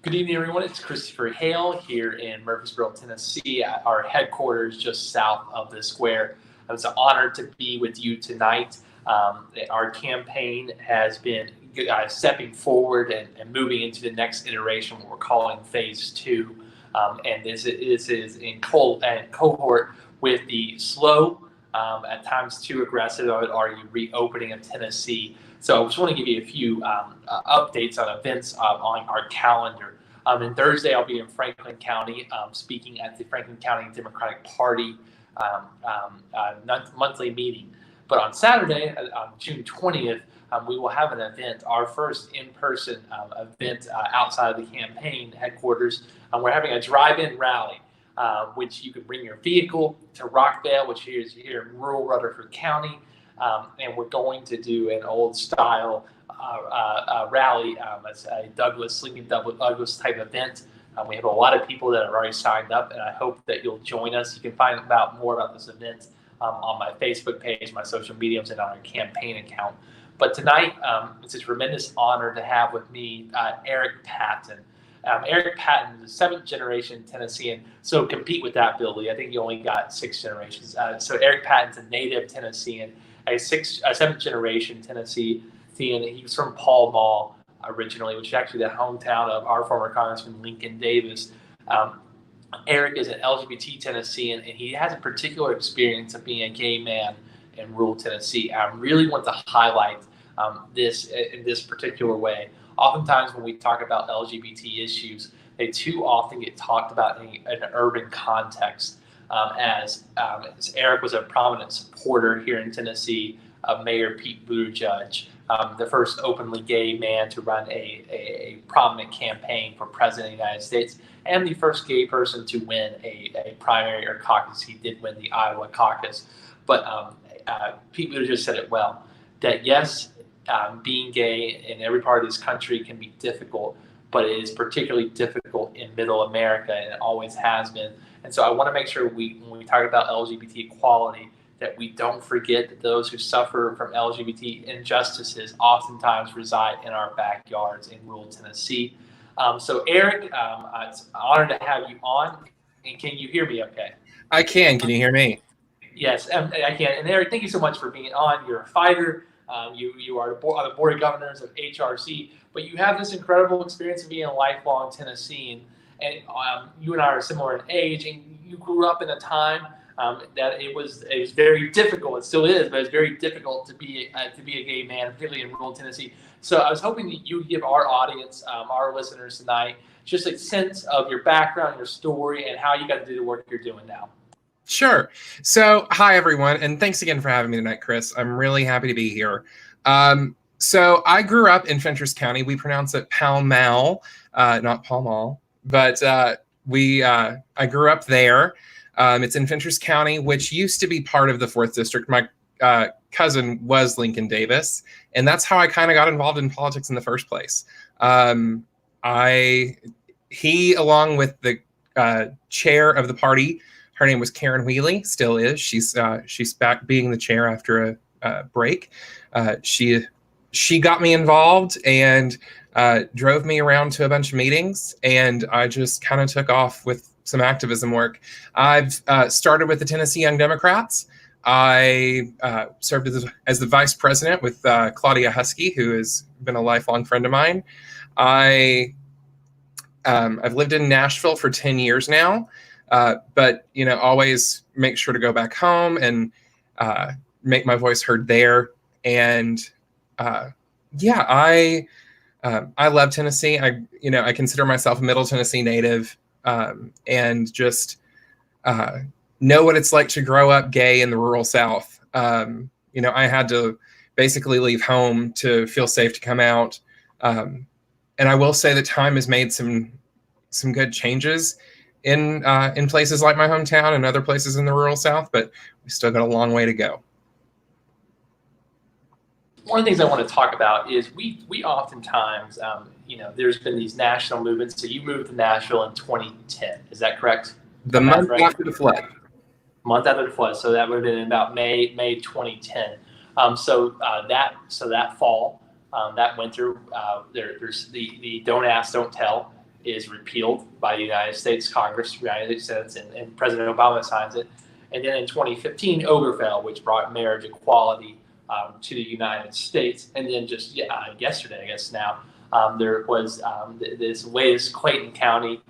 Good evening, everyone. It's Christopher Hale here in Murfreesboro, Tennessee, at our headquarters just south of the square. It's an honor to be with you tonight. Our campaign has been stepping forward and moving into the next iteration, what we're calling phase two. And this is in cohort with the slow, at times too aggressive, I would argue, reopening of Tennessee. So I just want to give you a few updates on events on our calendar. And Thursday, I'll be in Franklin County speaking at the Franklin County Democratic Party monthly meeting. But on Saturday, on June 20th, we will have an event, our first in-person event outside of the campaign headquarters. We're having a drive-in rally, which you can bring your vehicle to Rockvale, which is here in rural Rutherford County. And we're going to do an old style rally, as a Sleeping Douglas type event. We have a lot of people that have already signed up, and I hope that you'll join us. You can find out more about this event on my Facebook page, my social mediums, and on our campaign account. But tonight, it's a tremendous honor to have with me Eric Patton. Eric Patton is a seventh generation Tennessean, so compete with that, Billy. I think you only got 6 generations. So Eric Patton's a native Tennessean, a seventh generation Tennessean. He was from Pall Mall originally, which is actually the hometown of our former Congressman Lincoln Davis. Eric is an LGBT Tennessean, and he has a particular experience of being a gay man in rural Tennessee. I really want to highlight this in this particular way. Oftentimes when we talk about LGBT issues, they too often get talked about in an urban context. As Eric was a prominent supporter here in Tennessee of Mayor Pete Buttigieg, the first openly gay man to run a prominent campaign for president of the United States, and the first gay person to win a primary or caucus. He did win the Iowa caucus. But Pete Buttigieg said it well, that yes, being gay in every part of this country can be difficult, but it is particularly difficult in middle America, and it always has been. And so I want to make sure when we talk about LGBT equality, that we don't forget that those who suffer from LGBT injustices oftentimes reside in our backyards in rural Tennessee. So Eric, it's an honor to have you on. And can you hear me okay? I can. Can you hear me? Yes, I can. And Eric, thank you so much for being on. You're a fighter. You are on the board of governors of HRC, but you have this incredible experience of being a lifelong Tennessean. And you and I are similar in age, and you grew up in a time that it was very difficult. It still is, but it's very difficult to be a gay man, particularly in rural Tennessee. So I was hoping that you would give our audience, our listeners tonight, just a sense of your background, your story, and how you got to do the work you're doing now. Sure. So hi, everyone. And thanks again for having me tonight, Chris. I'm really happy to be here. So I grew up in Fentress County. We pronounce it Pall Mall, not Pall Mall, but I grew up there. It's in Fentress County, which used to be part of the 4th District. My cousin was Lincoln Davis, and that's how I kind of got involved in politics in the first place. He, along with the chair of the party, her name was Karen Wheely, still is. She's back being the chair after a break. She got me involved and drove me around to a bunch of meetings, and I just kind of took off with some activism work. I've started with the Tennessee Young Democrats. I served as the vice president with Claudia Husky, who has been a lifelong friend of mine. I've lived in Nashville for 10 years now, but always make sure to go back home and make my voice heard there. And I love Tennessee. I consider myself a Middle Tennessee native. And just know what it's like to grow up gay in the rural South. I had to basically leave home to feel safe to come out. And I will say that time has made some good changes in places like my hometown and other places in the rural South, but we still got a long way to go. One of the things I want to talk about is we oftentimes, there's been these national movements. So you moved to Nashville in 2010. Is that correct? The month after the flood. Month after the flood. So that would have been in about May 2010. So that fall, that winter, there's the don't ask, don't tell. is repealed by the United States Congress, United States Senate, and President Obama signs it. And then in 2015, Obergefell, which brought marriage equality to the United States. And then just yesterday, I guess now, there was this latest Clayton County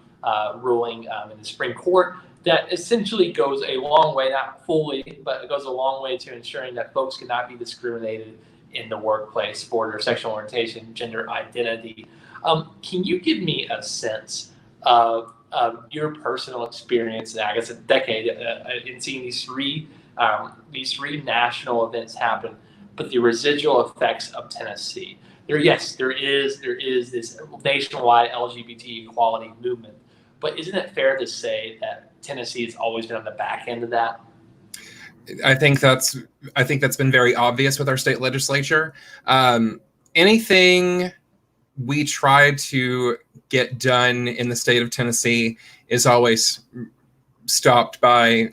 ruling in the Supreme Court that essentially goes a long way, not fully, but it goes a long way to ensuring that folks cannot be discriminated in the workplace for their sexual orientation, gender identity. Can you give me a sense of your personal experience, I guess a decade, in seeing these three national events happen, but the residual effects of Tennessee? There is this nationwide LGBT equality movement, but isn't it fair to say that Tennessee has always been on the back end of that? I think that's been very obvious with our state legislature. Anything we try to get done in the state of Tennessee is always stopped by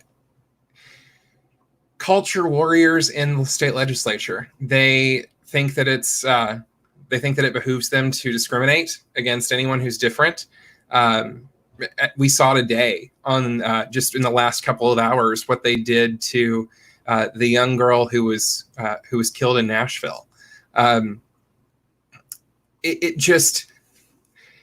culture warriors in the state legislature. They think that it behooves them to discriminate against anyone who's different. We saw today on just in the last couple of hours what they did to the young girl who was killed in Nashville.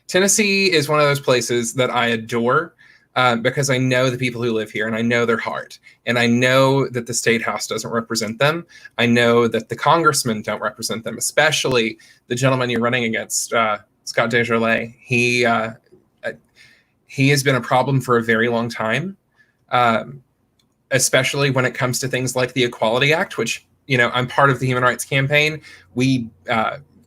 Tennessee is one of those places that I adore because I know the people who live here and I know their heart, and I know that the state house doesn't represent them. I know that the congressmen don't represent them, especially the gentleman you're running against, Scott DesJarlais. He has been a problem for a very long time, especially when it comes to things like the Equality Act, which, I'm part of the Human Rights Campaign.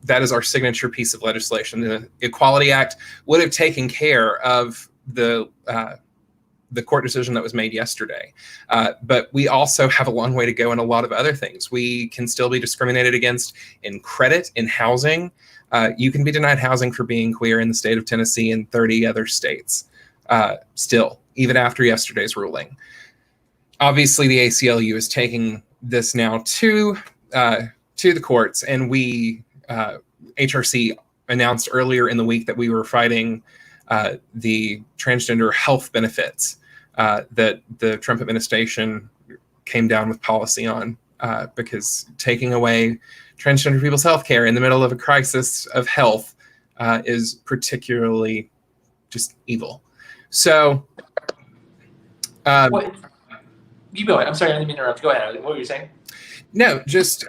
That is our signature piece of legislation. The Equality Act would have taken care of the court decision that was made yesterday. But we also have a long way to go in a lot of other things. We can still be discriminated against in credit, in housing. You can be denied housing for being queer in the state of Tennessee and 30 other states still, even after yesterday's ruling. Obviously, the ACLU is taking this now to the courts, and HRC announced earlier in the week that we were fighting the transgender health benefits that the Trump administration came down with policy on, because taking away transgender people's health care in the middle of a crisis of health is particularly just evil. So, you go ahead. I'm sorry, I didn't mean to interrupt. Go ahead. What were you saying? No, just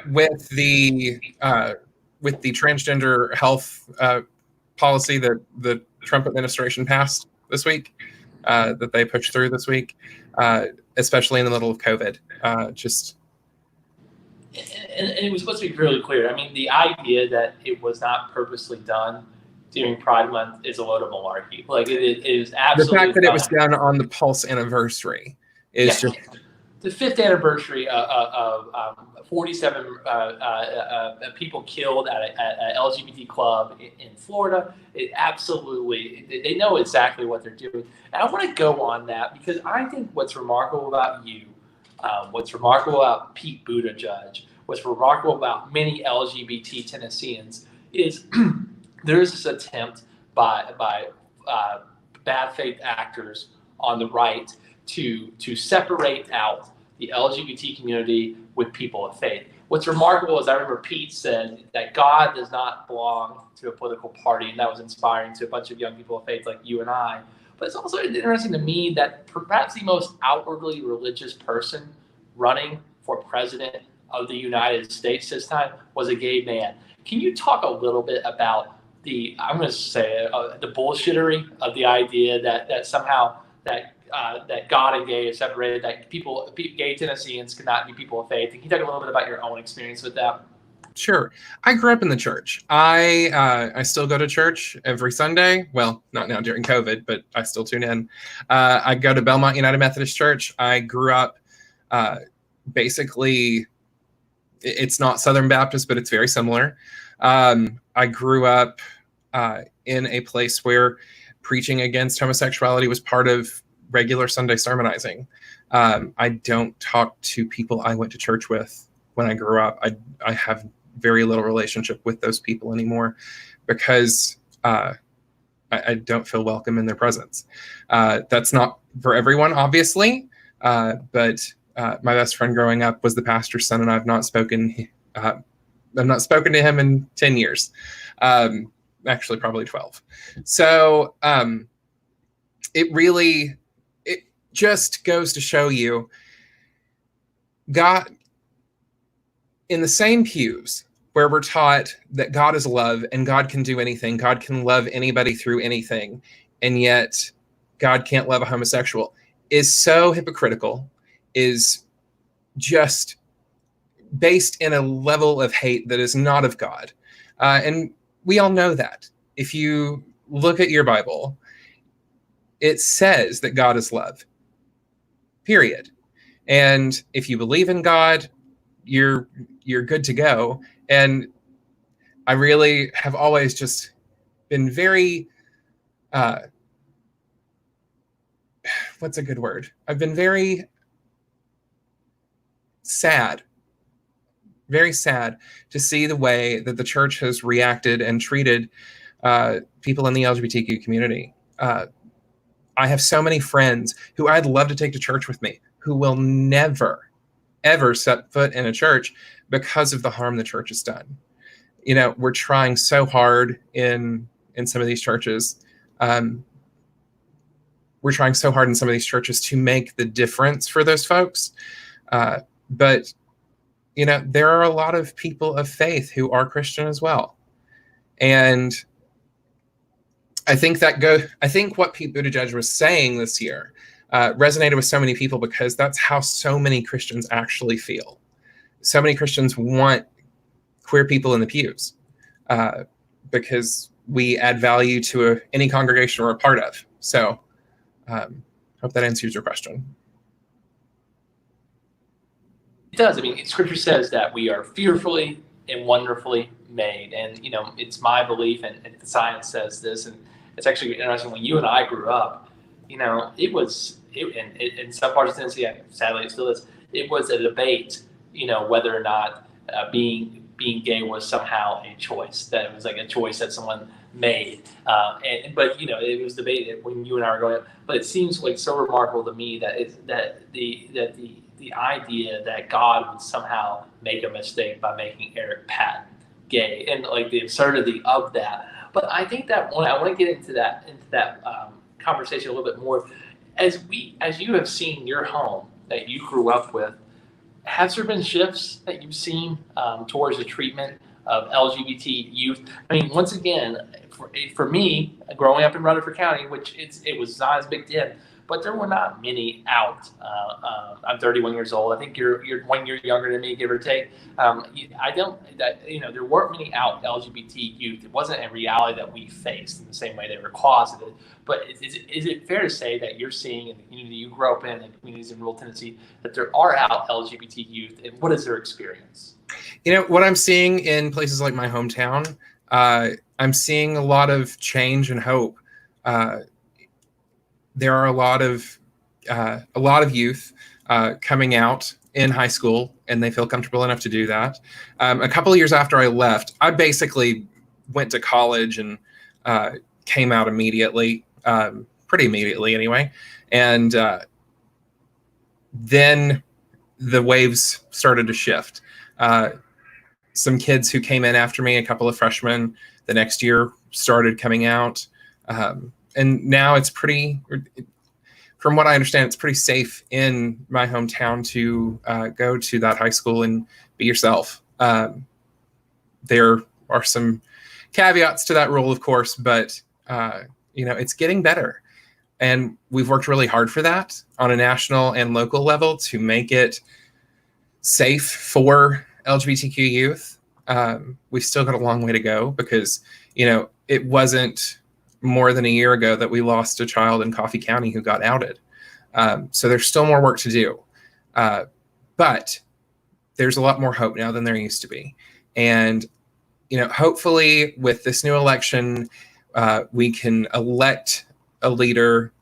with the transgender health policy that the Trump administration passed this week, that they pushed through this week, especially in the middle of COVID. And it was supposed to be really clear. I mean, the idea that it was not purposely done during Pride Month is a load of malarkey. Like, it is absolutely. The fact that it was done on the Pulse anniversary is just the 5th anniversary of 47 people killed at an LGBT club in Florida. It absolutely, they know exactly what they're doing. And I want to go on that because I think what's remarkable about you, what's remarkable about Pete Buttigieg, what's remarkable about many LGBT Tennesseans is there's this attempt by bad faith actors on the right to separate out the LGBT community with people of faith. What's remarkable is I remember Pete said that God does not belong to a political party, and that was inspiring to a bunch of young people of faith like you and I. But it's also interesting to me that perhaps the most outwardly religious person running for president of the United States this time was a gay man. Can you talk a little bit about the bullshittery of the idea that somehow that God and gay is separated, that gay Tennesseans cannot be people of faith? Can you talk a little bit about your own experience with that? Sure. I grew up in the church. I still go to church every Sunday. Well, not now during COVID, but I still tune in. I go to Belmont United Methodist Church. I grew up basically, it's not Southern Baptist, but it's very similar. I grew up in a place where preaching against homosexuality was part of regular Sunday sermonizing. I don't talk to people I went to church with when I grew up. I have very little relationship with those people anymore because I don't feel welcome in their presence. That's not for everyone, obviously, but my best friend growing up was the pastor's son, and I've not spoken to him in 10 years. Actually, probably 12. So it just goes to show you, God, in the same pews where we're taught that God is love and God can do anything, God can love anybody through anything, and yet God can't love a homosexual, is so hypocritical, is just based in a level of hate that is not of God. And we all know that. If you look at your Bible, it says that God is love, period. And if you believe in God, you're good to go. And I really have always just been very, what's a good word? I've been very sad to see the way that the church has reacted and treated people in the LGBTQ community. I have so many friends who I'd love to take to church with me who will never, ever set foot in a church because of the harm the church has done. You know, we're trying so hard in some of these churches. We're trying so hard in some of these churches to make the difference for those folks. But, you know, there are a lot of people of faith who are Christian as well. And I think what Pete Buttigieg was saying this year resonated with so many people, because that's how so many Christians actually feel. So many Christians want queer people in the pews because we add value to any congregation we're a part of. So hope that answers your question. It does. I mean, Scripture says that we are fearfully and wonderfully made. And, you know, it's my belief, and the science says this, and it's actually interesting. When you and I grew up, you know, in some parts of Tennessee, sadly it still is, it was a debate, you know, whether or not being gay was somehow a choice, that it was like a choice that someone made. But, you know, it was debated when you and I were growing up. But it seems like so remarkable to me that the idea that God would somehow make a mistake by making Eric Patton gay, and like the absurdity of that. But I think that I want to get into that conversation a little bit more. As you have seen your home that you grew up with, has there been shifts that you've seen towards the treatment of LGBT youth? I mean, once again, for me, growing up in Rutherford County, which it was not as big then, but there were not many out. I'm 31 years old. I think you're 1 year younger than me, give or take. There weren't many out LGBT youth. It wasn't a reality that we faced in the same way they were closeted. But is it fair to say that you're seeing in the community you grew up in and communities in rural Tennessee that there are out LGBT youth, and what is their experience? You know, what I'm seeing in places like my hometown, I'm seeing a lot of change and hope. There are a lot of youth coming out in high school, and they feel comfortable enough to do that. A couple of years after I left, I basically went to college and came out immediately, pretty immediately anyway. And then the waves started to shift. Some kids who came in after me, a couple of freshmen, the next year started coming out. And now it's from what I understand, it's pretty safe in my hometown to go to that high school and be yourself. There are some caveats to that rule, of course, but it's getting better. And we've worked really hard for that on a national and local level to make it safe for LGBTQ youth. We've still got a long way to go because, it wasn't more than a year ago that we lost a child in Coffee County who got outed. So there's still more work to do. But there's a lot more hope now than there used to be. And, hopefully with this new election, we can elect a leader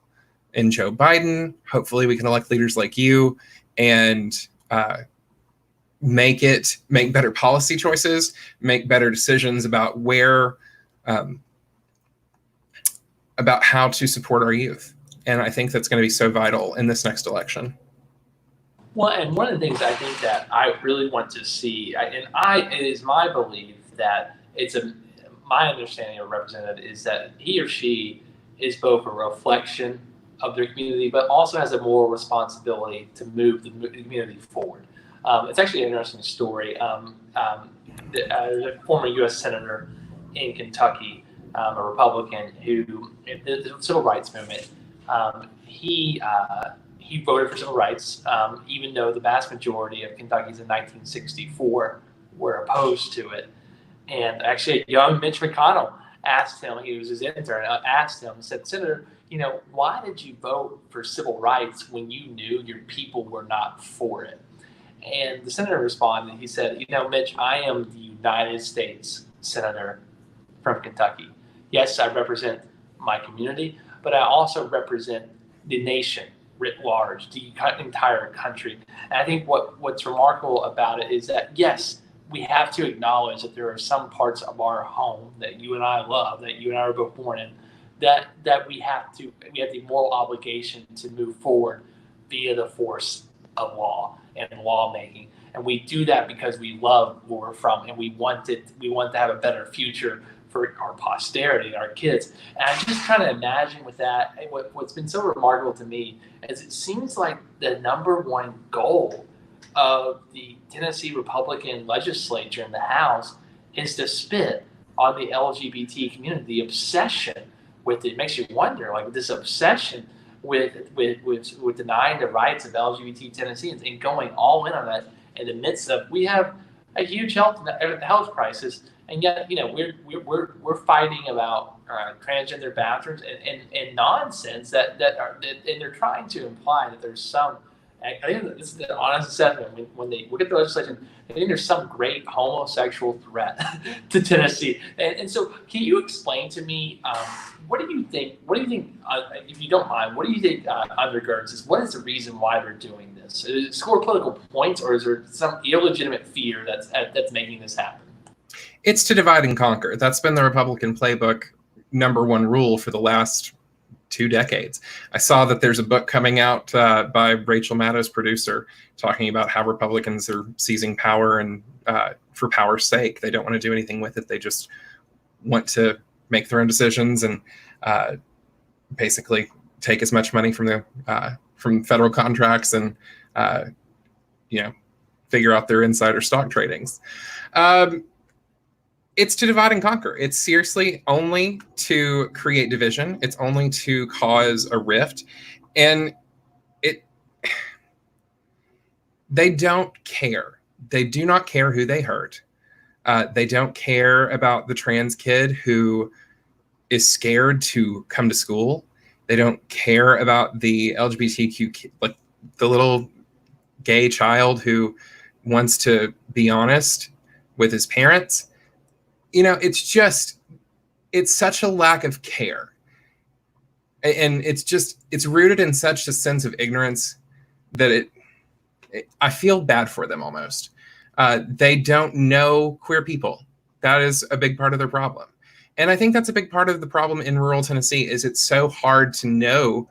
in Joe Biden. Hopefully we can elect leaders like you and make better policy choices, make better decisions about where about how to support our youth. And I think that's going to be so vital in this next election. Well, and one of the things I think that I really want to see, it is my belief that my understanding of a representative is that he or she is both a reflection of their community, but also has a moral responsibility to move the community forward. It's actually an interesting story. There's a former U.S. senator in Kentucky, a Republican, who in the civil rights movement, he voted for civil rights, even though the vast majority of Kentuckians in 1964 were opposed to it. And actually, a young Mitch McConnell asked him, he was his intern, asked him, said, Senator, why did you vote for civil rights when you knew your people were not for it? And the senator responded, he said, Mitch, I am the United States Senator from Kentucky. Yes, I represent my community, but I also represent the nation writ large, the entire country. And I think what's remarkable about it is that, yes, we have to acknowledge that there are some parts of our home that you and I love, that you and I were both born in, that we have the moral obligation to move forward via the force of law and lawmaking. And we do that because we love where we're from, and we want to have a better future for our posterity, our kids. And I just kind of imagine with that, what's been so remarkable to me is it seems like the number one goal of the Tennessee Republican legislature in the House is to spit on the LGBT community. The obsession with it makes you wonder, like this obsession with denying the rights of LGBT Tennesseans and going all in on that in the midst of, we have a huge health crisis, and yet we're fighting about transgender bathrooms and nonsense that and they're trying to imply that there's some. I think this is the honest assessment. When they look at the legislation, I think there's some great homosexual threat to Tennessee. And so, can you explain to me what do you think? If you don't mind, what do you think undergirds this? What is the reason why they're doing this? Is it score political points, or is there some illegitimate fear that's making this happen? It's to divide and conquer. That's been the Republican playbook number one rule for the last 2 decades. I saw that there's a book coming out by Rachel Maddow's producer talking about how Republicans are seizing power, and for power's sake, they don't want to do anything with it. They just want to make their own decisions and basically take as much money from federal contracts and figure out their insider stock tradings. It's to divide and conquer. It's seriously only to create division. It's only to cause a rift. And they don't care. They do not care who they hurt. They don't care about the trans kid who is scared to come to school. They don't care about the LGBTQ kid, like the little gay child who wants to be honest with his parents. It's such a lack of care. And it's rooted in such a sense of ignorance that I feel bad for them almost. They don't know queer people. That is a big part of their problem. And I think that's a big part of the problem in rural Tennessee is it's so hard to know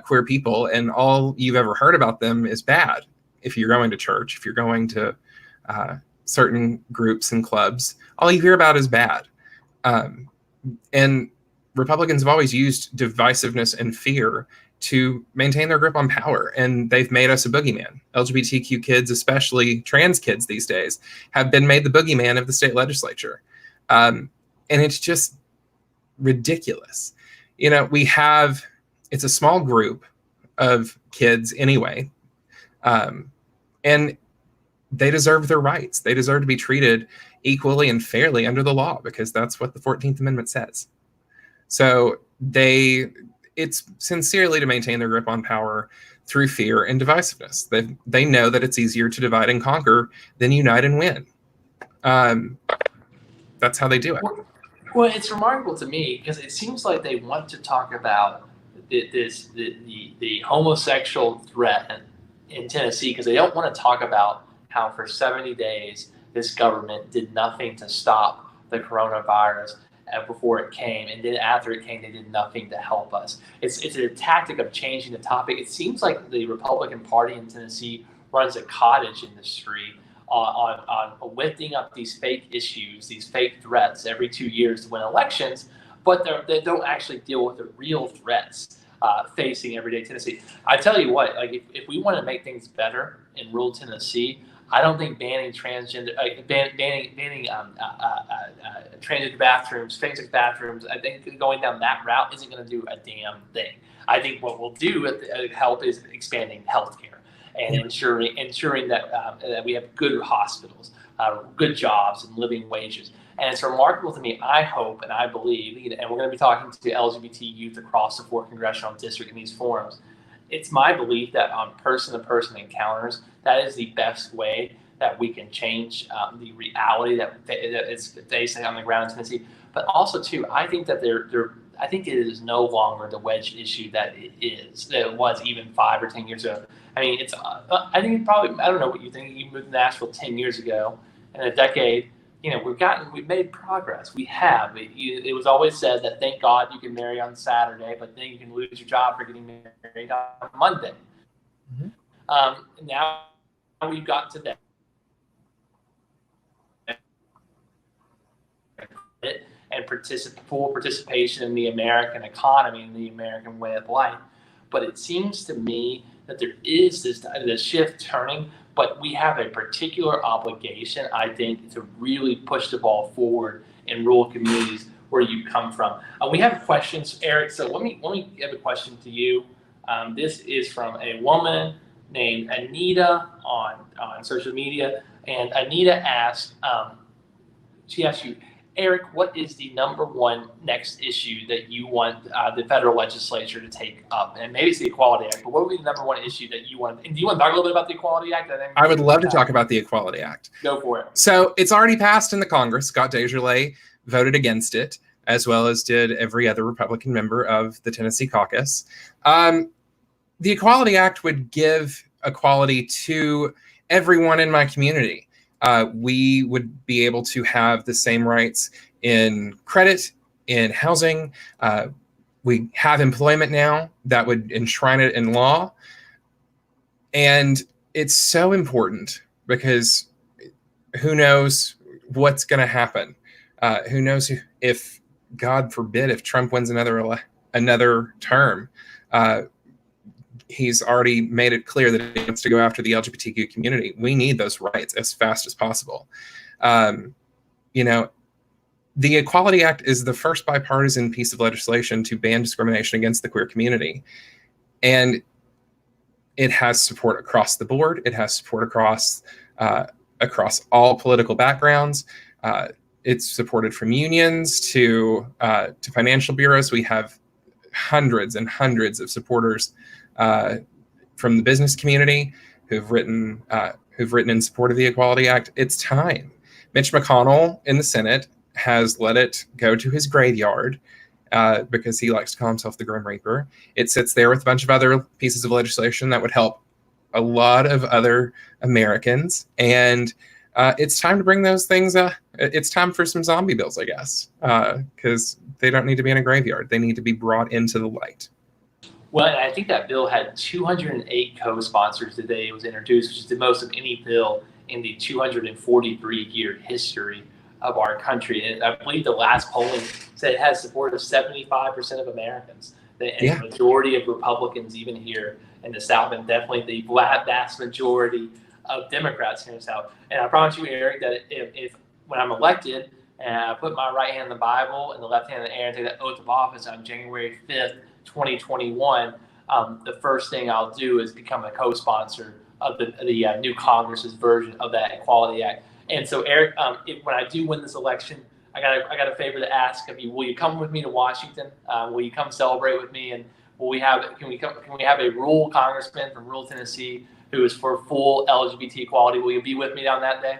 queer people, and all you've ever heard about them is bad. If you're going to church, if you're going to certain groups and clubs, all you hear about is bad. And Republicans have always used divisiveness and fear to maintain their grip on power, and they've made us a boogeyman. LGBTQ kids, especially trans kids these days, have been made the boogeyman of the state legislature. And it's just ridiculous. It's a small group of kids anyway, and they deserve their rights. They deserve to be treated equally and fairly under the law, because that's what the 14th Amendment says. So it's sincerely to maintain their grip on power through fear and divisiveness. They know that it's easier to divide and conquer than unite and win. That's how they do it. Well, it's remarkable to me because it seems like they want to talk about the homosexual threat in Tennessee, because they don't want to talk about how for 70 days this government did nothing to stop the coronavirus. before it came, and then after it came, they did nothing to help us. It's a tactic of changing the topic. It seems like the Republican Party in Tennessee runs a cottage industry on lifting up these fake issues, these fake threats every 2 years to win elections, but they don't actually deal with the real threats facing everyday Tennessee. I tell you what, like if we want to make things better in rural Tennessee, I don't think banning transgender, banning transgender bathrooms, same-sex bathrooms. I think going down that route isn't going to do a damn thing. I think what we'll do help is expanding healthcare and ensuring that we have good hospitals, good jobs, and living wages. And it's remarkable to me. I hope and I believe, and we're going to be talking to LGBT youth across the 4th congressional district in these forums. It's my belief that on person-to-person encounters, that is the best way that we can change the reality that is facing on the ground in Tennessee. But also, too, I think that I think it is no longer the wedge issue that it was even 5 or 10 years ago. I mean, I think probably, I don't know what you think. You moved to Nashville 10 years ago, in a decade. We've made progress. We have. It was always said that thank God you can marry on Saturday, but then you can lose your job for getting married on Monday. Mm-hmm. Now we've got to that. And full participation in the American economy and the American way of life. But it seems to me that there is this shift turning, but we have a particular obligation, I think, to really push the ball forward in rural communities where you come from. We have questions, Eric. So let me give a question to you. This is from a woman named Anita on social media, and Anita asked, she asked you, Eric, what is the number one next issue that you want the federal legislature to take up? And maybe it's the Equality Act, but what would be the number one issue that you want? And do you want to talk a little bit about the Equality Act? I would love to talk about the Equality Act. Go for it. So it's already passed in the Congress. Scott Desjardins voted against it, as well as did every other Republican member of the Tennessee caucus. The Equality Act would give equality to everyone in my community. We would be able to have the same rights in credit, in housing. We have employment now that would enshrine it in law. And it's so important because who knows what's going to happen? Who knows if, God forbid, if Trump wins another term, he's already made it clear that he wants to go after the LGBTQ community. We need those rights as fast as possible. The Equality Act is the first bipartisan piece of legislation to ban discrimination against the queer community. And it has support across the board. It has support across all political backgrounds. It's supported from unions to financial bureaus. We have hundreds and hundreds of supporters from the business community who've written in support of the Equality Act. It's time. Mitch McConnell in the Senate has let it go to his graveyard because he likes to call himself the Grim Reaper. It sits there with a bunch of other pieces of legislation that would help a lot of other Americans. And it's time to bring those things up. It's time for some zombie bills, I guess, because they don't need to be in a graveyard. They need to be brought into the light. Well, and I think that bill had 208 co-sponsors the day it was introduced, which is the most of any bill in the 243-year history of our country. And I believe the last polling said it has support of 75% of Americans, and the majority of Republicans even here in the South, and definitely the vast majority of Democrats here in the South. And I promise you, Eric, that if when I'm elected and I put my right hand in the Bible and the left hand in the air and take the oath of office on January 5th, 2021, the first thing I'll do is become a co-sponsor of the new Congress's version of that Equality Act. And so, Eric, when I do win this election, I got a favor to ask of you. Will you come with me to Washington? Will you come celebrate with me? And can we have a rural congressman from rural Tennessee who is for full LGBT equality? Will you be with me on that day?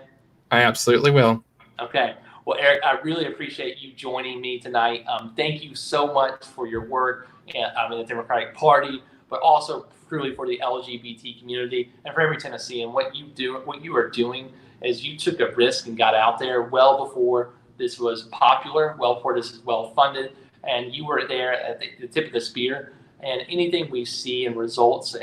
I absolutely will. Okay. Well, Eric, I really appreciate you joining me tonight. Thank you so much for your work in the Democratic Party, but also truly for the LGBT community and for every Tennessean. What you are doing is you took a risk and got out there well before This was popular. This is well funded, and you were there at the tip of the spear. And anything we see in results,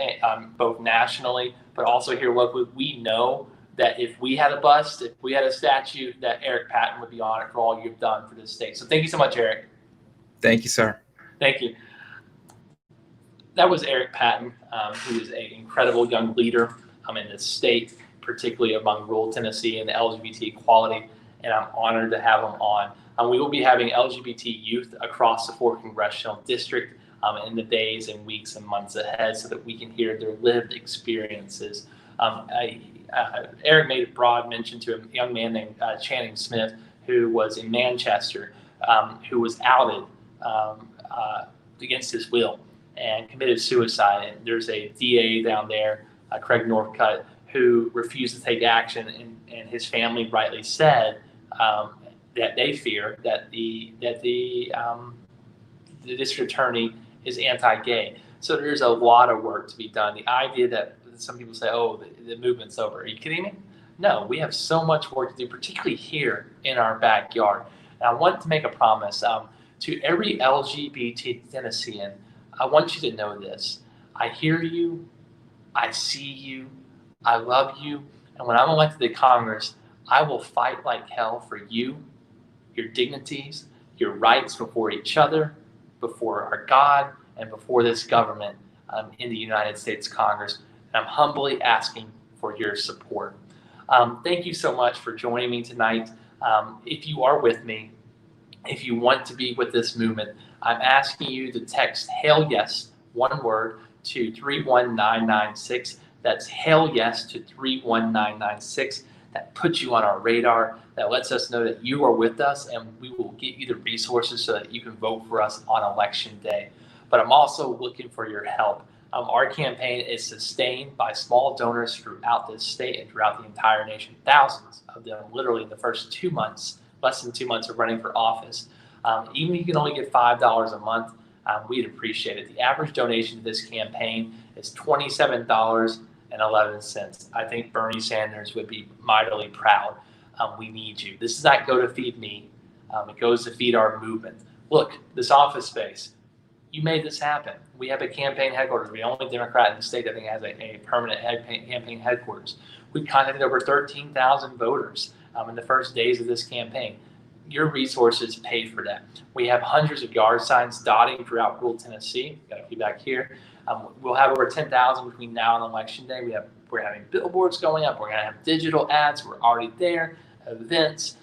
both nationally, but also here locally, we know that if we had a bust, if we had a statue, that Eric Patton would be on it for all you've done for this state. So thank you so much, Eric. Thank you, sir. Thank you. That was Eric Patton, who is an incredible young leader in this state, particularly among rural Tennessee and LGBT equality, and I'm honored to have him on. We will be having LGBT youth across the 4th Congressional District in the days and weeks and months ahead so that we can hear their lived experiences. Eric made a broad mention to a young man named Channing Smith, who was in Manchester, who was outed against his will and committed suicide. And there's a DA down there, Craig Northcutt, who refused to take action, and his family rightly said that they fear that the district attorney is anti-gay. So there's a lot of work to be done. The idea that some people say, oh, the movement's over. Are you kidding me? No, we have so much work to do, particularly here in our backyard. And I want to make a promise to every LGBT Tennessean. I want you to know this. I hear you. I see you. I love you. And when I'm elected to Congress, I will fight like hell for you, your dignities, your rights before each other, before our God, and before this government in the United States Congress. And I'm humbly asking for your support. Thank you so much for joining me tonight. If you are with me, if you want to be with this movement, I'm asking you to text Hail Yes, one word, to 31996. That's Hail Yes to 31996. That puts you on our radar. That lets us know that you are with us, and we will get you the resources so that you can vote for us on Election Day. But I'm also looking for your help. Our campaign is sustained by small donors throughout this state and throughout the entire nation. Thousands of them, literally in the first 2 months, less than 2 months of running for office. Even if you can only give $5 a month, we'd appreciate it. The average donation to this campaign is $27.11. I think Bernie Sanders would be mightily proud. We need you. This does not go to feed me. It goes to feed our movement. Look, this office space, you made this happen. We have a campaign headquarters. We're the only Democrat in the state that I think has a permanent campaign headquarters. We contacted over 13,000 voters in the first days of this campaign. Your resources paid for that. We have hundreds of yard signs dotting throughout rural Tennessee. Got a few back here. We'll have over 10,000 between now and Election Day. We're having billboards going up. We're going to have digital ads. We're already there. Events.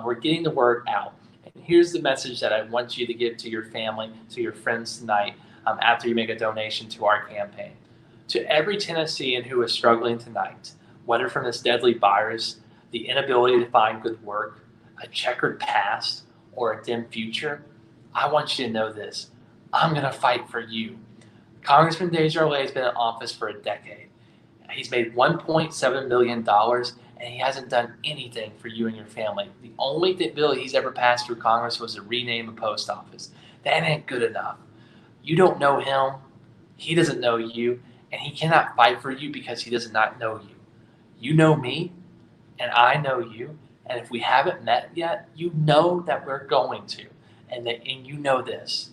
We're getting the word out. And here's the message that I want you to give to your family, to your friends tonight, after you make a donation to our campaign. To every Tennessean who is struggling tonight, whether from this deadly virus, the inability to find good work, a checkered past, or a dim future, I want you to know this. I'm going to fight for you. Congressman DesJarlais has been in office for a decade. He's made $1.7 million, and he hasn't done anything for you and your family. The only bill he's ever passed through Congress was to rename a post office. That ain't good enough. You don't know him. He doesn't know you, and he cannot fight for you because he does not know you. You know me, and I know you, and if we haven't met yet, you know that we're going to, and you know this.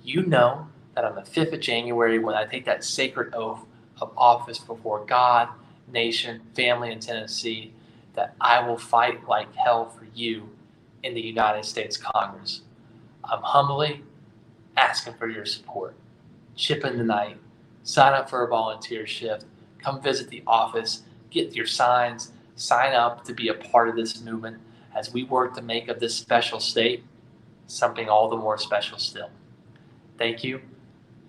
You know that on the 5th of January, when I take that sacred oath of office before God, nation, family in Tennessee, that I will fight like hell for you in the United States Congress. I'm humbly asking for your support. Chip in tonight. Sign up for a volunteer shift. Come visit the office. Get your signs. Sign up to be a part of this movement as we work to make of this special state something all the more special still. Thank you.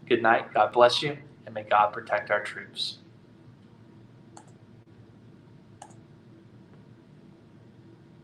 Good night. God bless you. And may God protect our troops.